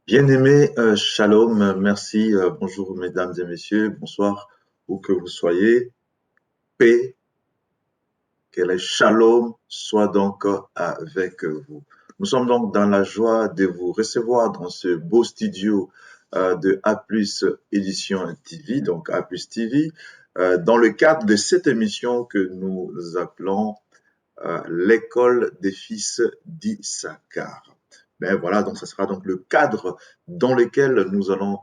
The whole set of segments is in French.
Bien-aimé, shalom, merci, bonjour mesdames et messieurs, bonsoir, où que vous soyez. Paix, que le shalom soit donc avec vous. Nous sommes donc dans la joie de vous recevoir dans ce beau studio de A+ Édition TV, donc A+ TV, dans le cadre de cette émission que nous appelons l'école des fils d'Issachar. Ben voilà, donc ce sera donc le cadre dans lequel nous allons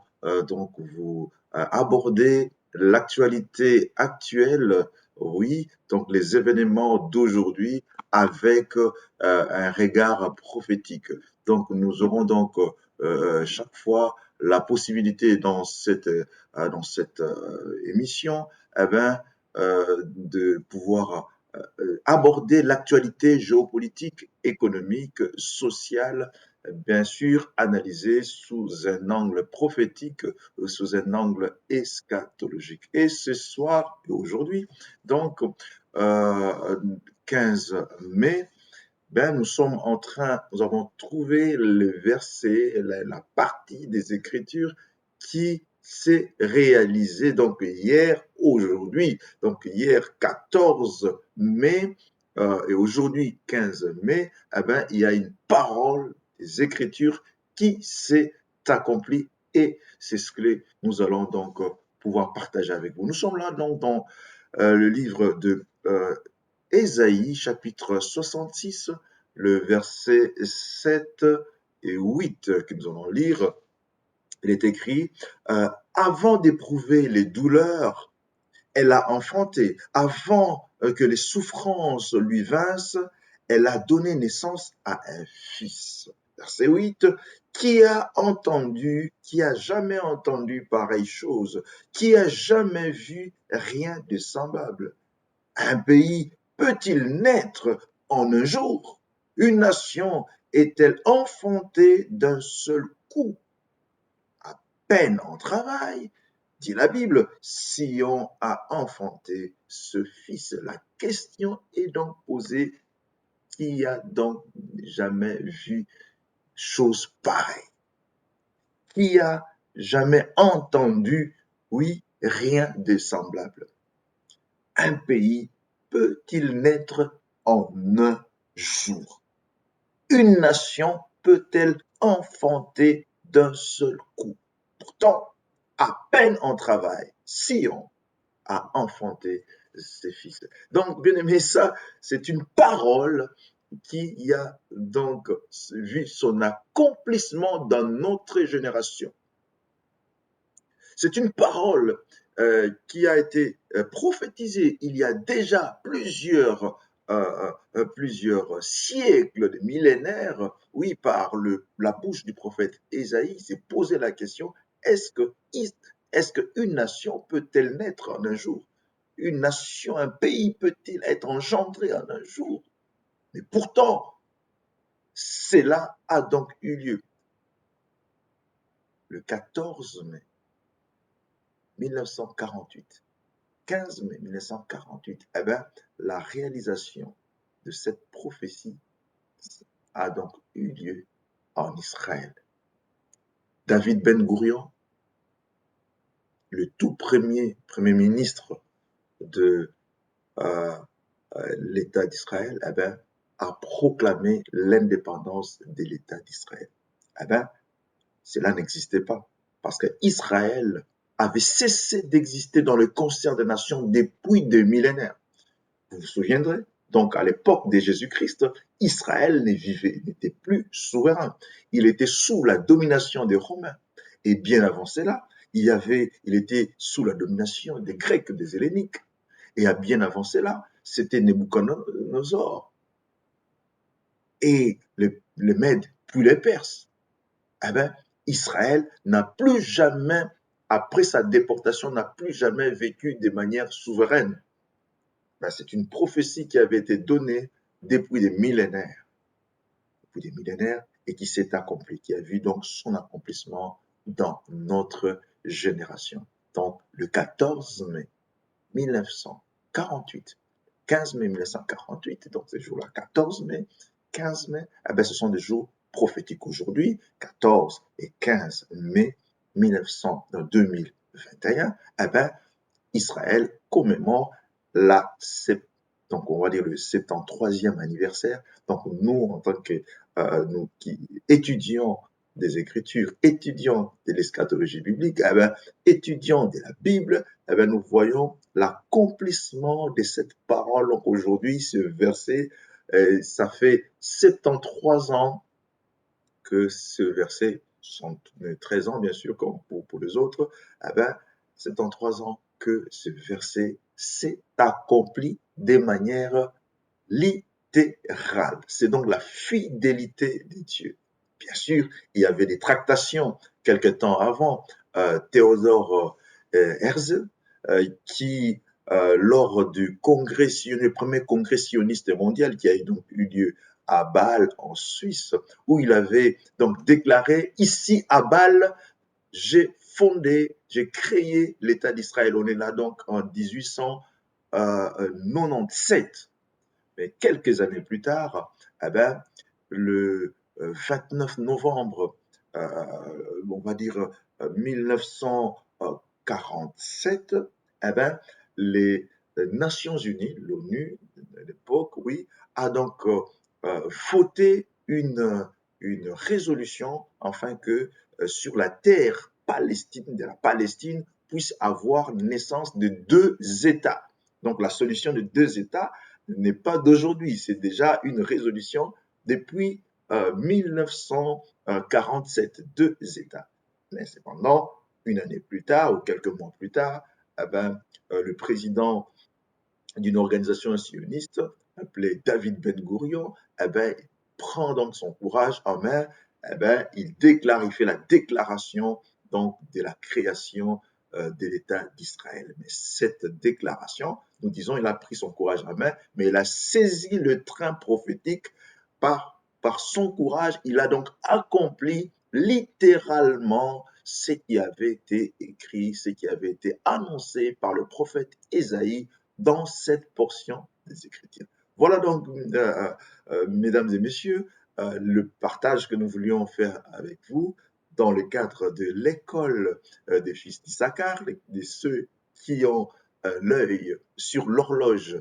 donc vous aborder l'actualité actuelle, oui, donc les événements d'aujourd'hui avec un regard prophétique. Donc nous aurons donc chaque fois la possibilité dans cette émission, eh ben, de pouvoir aborder l'actualité géopolitique, économique, sociale, bien sûr analysée sous un angle prophétique, sous un angle eschatologique. Et ce soir et aujourd'hui, donc euh, 15 mai, ben, nous avons trouvé le verset, la partie des Écritures qui s'est réalisée donc hier, aujourd'hui, donc hier 14 mai et aujourd'hui 15 mai, eh ben, il y a une parole des Écritures qui s'est accomplie et c'est ce que nous allons donc pouvoir partager avec vous. Nous sommes là donc dans le livre de Ésaïe, chapitre 66, le verset 7 et 8 que nous allons lire. Il est écrit Avant d'éprouver les douleurs, elle a enfanté. Avant que les souffrances lui vinssent, elle a donné naissance à un fils. Verset 8. Qui a jamais entendu pareille chose? Qui a jamais vu rien de semblable? Un pays peut-il naître en un jour? Une nation est-elle enfantée d'un seul coup? À peine en travail, dit la Bible, Sion a enfanté ce fils. La question est donc posée, qui a donc jamais vu chose pareille? Qui a jamais entendu, oui, rien de semblable? Un pays peut-il naître en un jour? Une nation peut-elle enfanter d'un seul coup? Pourtant, à peine en travail, Sion a enfanté ses fils. Donc, bien aimé, ça, c'est une parole qui a donc vu son accomplissement dans notre génération. C'est une parole qui a été prophétisée il y a déjà plusieurs siècles, des millénaires, oui, par la bouche du prophète Ésaïe. Il s'est posé la question, est-ce que, est-ce qu'une nation peut-elle naître en un jour? Une nation, un pays peut-il être engendré en un jour? Mais pourtant, cela a donc eu lieu le 14 mai 1948. 15 mai 1948, eh ben, la réalisation de cette prophétie a donc eu lieu en Israël. David Ben Gurion, le tout premier ministre de euh, l'État d'Israël, eh ben, a proclamé l'indépendance de l'État d'Israël. Eh ben, cela n'existait pas parce que Israël avait cessé d'exister dans le concert des nations depuis des millénaires. Vous vous souviendrez, donc à l'époque de Jésus-Christ, Israël n'était plus souverain. Il était sous la domination des Romains. Et bien avant cela, il était sous la domination des Grecs, des Helléniques. Et bien avant cela, c'était Nebuchadnezzar et les Mèdes, puis les Perses. Eh bien, Israël n'a plus jamais, après sa déportation, n'a plus jamais vécu de manière souveraine. Ben, c'est une prophétie qui avait été donnée depuis des millénaires, et qui s'est accomplie, qui a vu donc son accomplissement dans notre génération. Donc, le 14 mai 1948, 15 mai 1948, donc ces jours-là, 14 mai, 15 mai, eh ben, ce sont des jours prophétique aujourd'hui, 14 et 15 mai 2021, eh ben, Israël commémore donc on va dire le 73e anniversaire. Donc nous, en tant que nous qui étudions des Écritures, étudiants de l'eschatologie biblique, eh ben, étudiants de la Bible, eh ben, nous voyons l'accomplissement de cette parole. Donc aujourd'hui, ce verset, ça fait 73 ans que ce verset, 13 ans bien sûr, comme pour les autres, eh ben, 73 ans que ce verset s'est accompli de manière littérale. C'est donc la fidélité de Dieu. Bien sûr, il y avait des tractations quelque temps avant. Théodore Herzl, qui, lors du le premier congrès sioniste mondial qui a donc eu lieu à Bâle, en Suisse, où il avait donc déclaré, ici à Bâle, j'ai créé l'État d'Israël. On est là donc en 1897. Mais quelques années plus tard, eh ben, le 29 novembre, on va dire 1947, eh ben, les Nations Unies, l'ONU de l'époque, oui, a donc voté une résolution afin que sur la terre palestine, de la Palestine, puisse avoir naissance de deux États. Donc la solution de deux États n'est pas d'aujourd'hui, c'est déjà une résolution depuis 1947, deux États. Mais cependant, une année plus tard ou quelques mois plus tard, eh ben, le président d'une organisation sioniste appelée David Ben Gurion, eh ben, prend donc son courage en main, eh ben, il fait la déclaration donc de la création de l'État d'Israël. Mais cette déclaration, nous disons, il a pris son courage en main, mais il a saisi le train prophétique par son courage. Il a donc accompli littéralement ce qui avait été écrit, ce qui avait été annoncé par le prophète Ésaïe dans cette portion des Écritures. Voilà donc, mesdames et messieurs, le partage que nous voulions faire avec vous dans le cadre de l'école des fils d'Issachar, de ceux qui ont l'œil sur l'horloge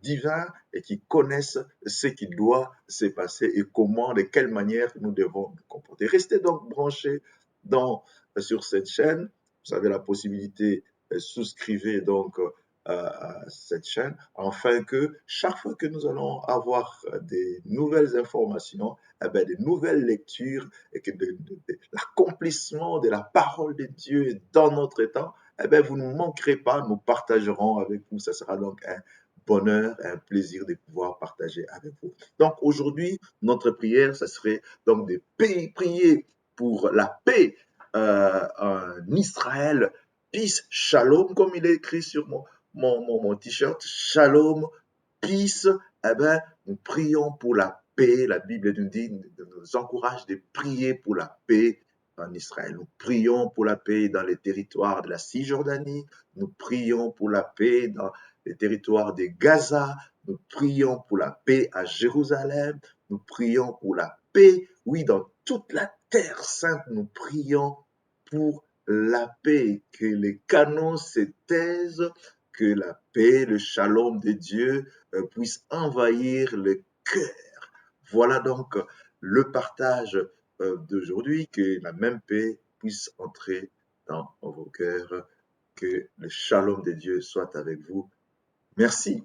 divin et qui connaissent ce qui doit se passer et comment, de quelle manière nous devons nous comporter. Restez donc branchés sur cette chaîne. Vous avez la possibilité, souscrivez donc à cette chaîne, afin que chaque fois que nous allons avoir des nouvelles informations, eh bien, des nouvelles lectures, et que l'accomplissement de la parole de Dieu dans notre temps, eh bien, vous ne manquerez pas, nous partagerons avec vous. Ce sera donc un bonheur, un plaisir de pouvoir partager avec vous. Donc aujourd'hui, notre prière, ce serait donc de prier pour la paix en Israël, peace, shalom, comme il est écrit sur mon t-shirt, shalom, peace, eh ben, nous prions pour la paix. La Bible nous encourage de prier pour la paix en Israël. Nous prions pour la paix dans les territoires de la Cisjordanie. Nous prions pour la paix dans les territoires de Gaza. Nous prions pour la paix à Jérusalem. Nous prions pour la paix, oui, dans toute la terre sainte. Nous prions pour la paix, que les canons se taisent, que la paix, le shalom de Dieu puisse envahir le cœur. Voilà donc le partage d'aujourd'hui, que la même paix puisse entrer dans vos cœurs, que le shalom de Dieu soit avec vous. Merci